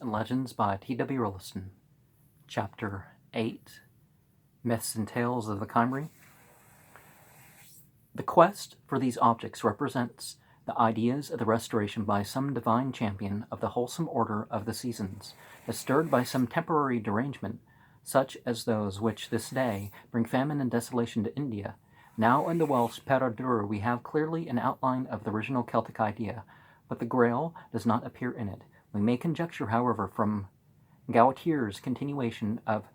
and Legends by T.W. Rolleston. Chapter 8, Myths and Tales of the Cymry. The quest for these objects represents the ideas of the restoration by some divine champion of the wholesome order of the seasons, stirred by some temporary derangement, such as those which this day bring famine and desolation to India. Now in the Welsh Peredur we have clearly an outline of the original Celtic idea, but the Grail does not appear in it. We may conjecture, however, from Gautir's continuation of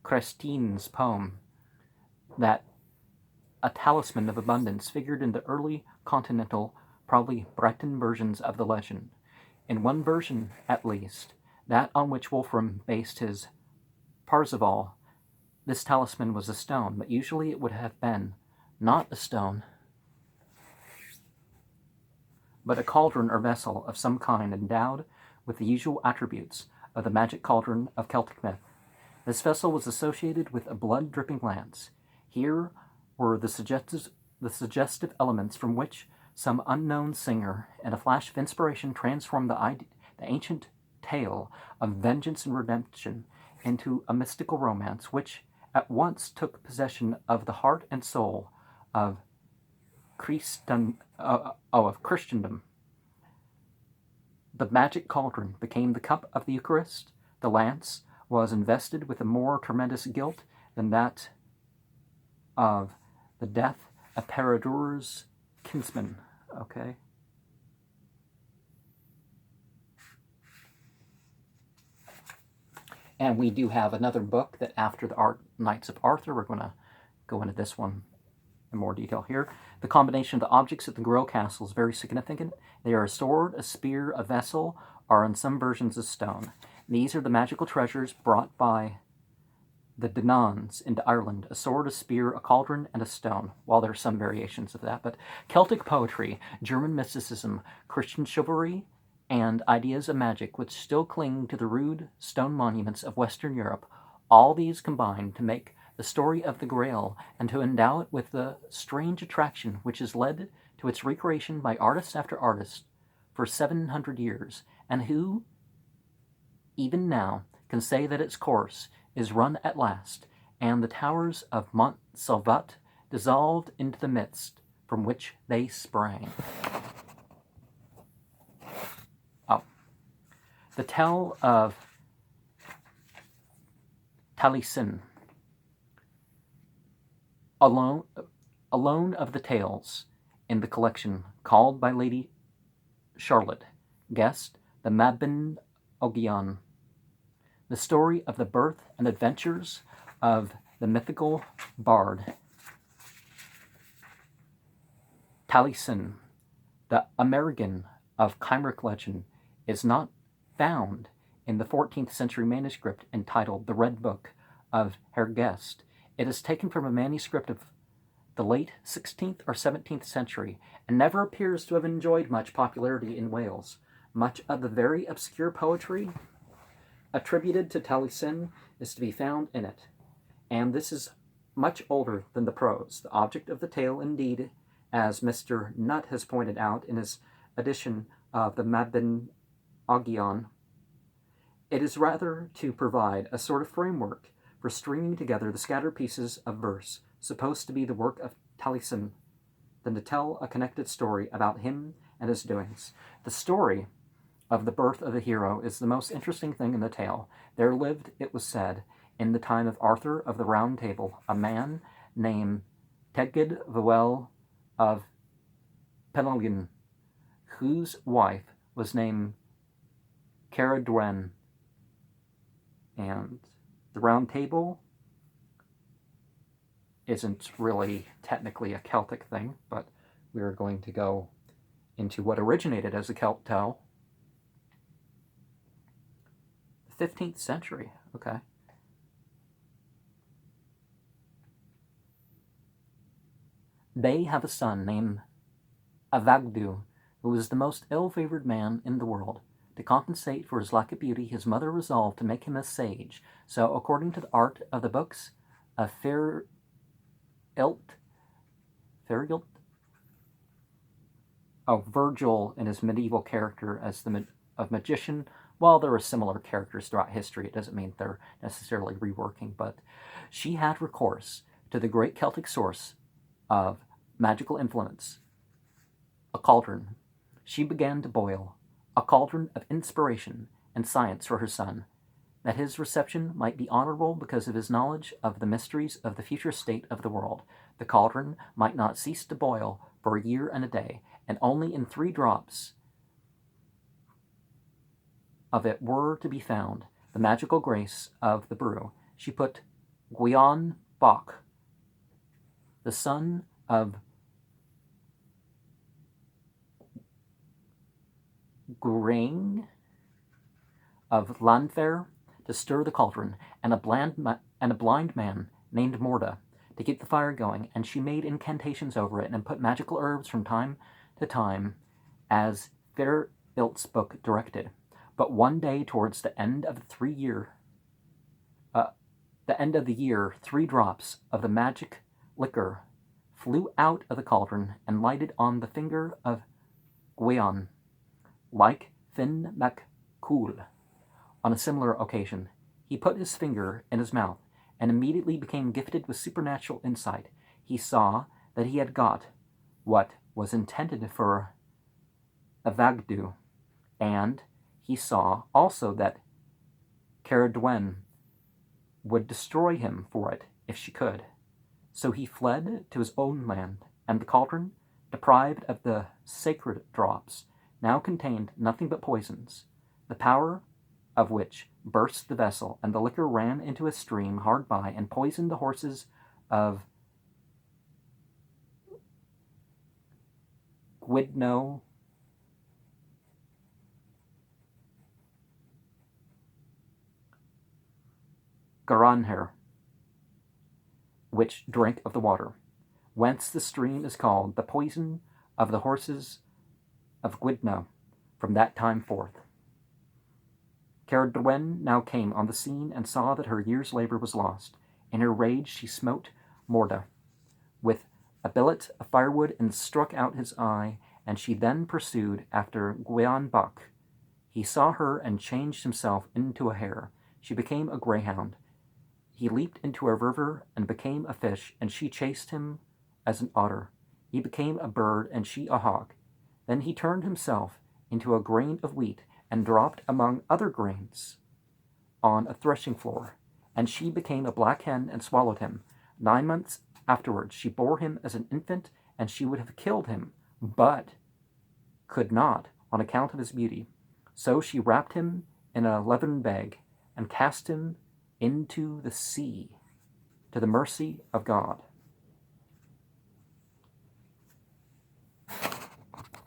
Crestine's poem, that a talisman of abundance figured in the early continental, probably Breton versions of the legend. In one version, at least, that on which Wolfram based his Parzival, this talisman was a stone, but usually it would have been not a stone, but a cauldron or vessel of some kind endowed with the usual attributes of the magic cauldron of Celtic myth. This vessel was associated with a blood-dripping lance. Here were the suggestive elements from which some unknown singer, in a flash of inspiration, transformed the ancient tale of vengeance and redemption into a mystical romance, which at once took possession of the heart and soul of Christendom. The magic cauldron became the cup of the Eucharist. The lance was invested with a more tremendous guilt than that of the death of Peredur's kinsman. Okay. And we do have another book that after the Knights of Arthur, we're going to go into this one in more detail here. The combination of the objects at the Grail Castle is very significant. They are a sword, a spear, a vessel, or in some versions a stone. These are the magical treasures brought by the Danans into Ireland: a sword, a spear, a cauldron, and a stone, while there are some variations of that. But Celtic poetry, German mysticism, Christian chivalry, and ideas of magic which still cling to the rude stone monuments of Western Europe, all these combine to make the story of the Grail and to endow it with the strange attraction which has led to its recreation by artist after artist for 700 years, and who, even now, can say that its course is run at last, and the towers of Mont Salvat dissolved into the mist from which they sprang. The tale of Taliesin, alone of the tales in the collection called by Lady Charlotte Guest the Mabinogion, the story of the birth and adventures of the mythical bard Taliesin, the American of Cymric legend, is not found in the 14th century manuscript entitled The Red Book of Herr Guest. It is taken from a manuscript of the late 16th or 17th century and never appears to have enjoyed much popularity in Wales. Much of the very obscure poetry attributed to Taliesin is to be found in it, and this is much older than the prose. The object of the tale, indeed, as Mr. Nutt has pointed out in his edition of the Mabinogion, it is rather to provide a sort of framework for stringing together the scattered pieces of verse supposed to be the work of Taliesin than to tell a connected story about him and his doings. The story of the birth of the hero is the most interesting thing in the tale. There lived, it was said, in the time of Arthur of the Round Table, a man named Tegid Vowel of Penelyn, whose wife was named Caradwen. And the Round Table isn't really technically a Celtic thing, but we're going to go into what originated as a Celt tale. The 15th century, okay. They have a son named Avagdu, who is the most ill-favored man in the world. To compensate for his lack of beauty, his mother resolved to make him a sage. So, according to the art of the books, a Ferilt, Virgil in his medieval character as of magician While there are similar characters throughout history, it doesn't mean they're necessarily reworking, but she had recourse to the great Celtic source of magical influence, a cauldron. She began to boil a cauldron of inspiration and science for her son, that his reception might be honorable because of his knowledge of the mysteries of the future state of the world. The cauldron might not cease to boil for a year and a day, and only in 3 drops of it were to be found the magical grace of the brew. She put Gwion Bach, the son of Gring of Llanfair, to stir the cauldron, and a blind man named Morda to keep the fire going, and she made incantations over it and put magical herbs from time to time, as Fair Ilt's book directed. But one day, towards the end of the year, 3 drops of the magic liquor flew out of the cauldron and lighted on the finger of Gwion, like Finn mac Cool. On a similar occasion, he put his finger in his mouth and immediately became gifted with supernatural insight. He saw that he had got what was intended for a Vagdu, and he saw also that Caradwen would destroy him for it if she could. So he fled to his own land, and the cauldron, deprived of the sacred drops, now contained nothing but poisons, the power of which burst the vessel, and the liquor ran into a stream hard by and poisoned the horses of Gwydno Garanher, which drank of the water, whence the stream is called the poison of the horses of Gwydno from that time forth. Caradwen now came on the scene and saw that her year's labor was lost. In her rage she smote Morda with a billet of firewood and struck out his eye, and she then pursued after Gwion Bach. He saw her and changed himself into a hare. She became a greyhound. He leaped into a river and became a fish, and she chased him as an otter. He became a bird, and she a hawk. Then he turned himself into a grain of wheat and dropped among other grains on a threshing floor, and she became a black hen and swallowed him. 9 months afterwards she bore him as an infant, and she would have killed him, but could not on account of his beauty. So she wrapped him in a leathern bag and cast him into the sea to the mercy of God.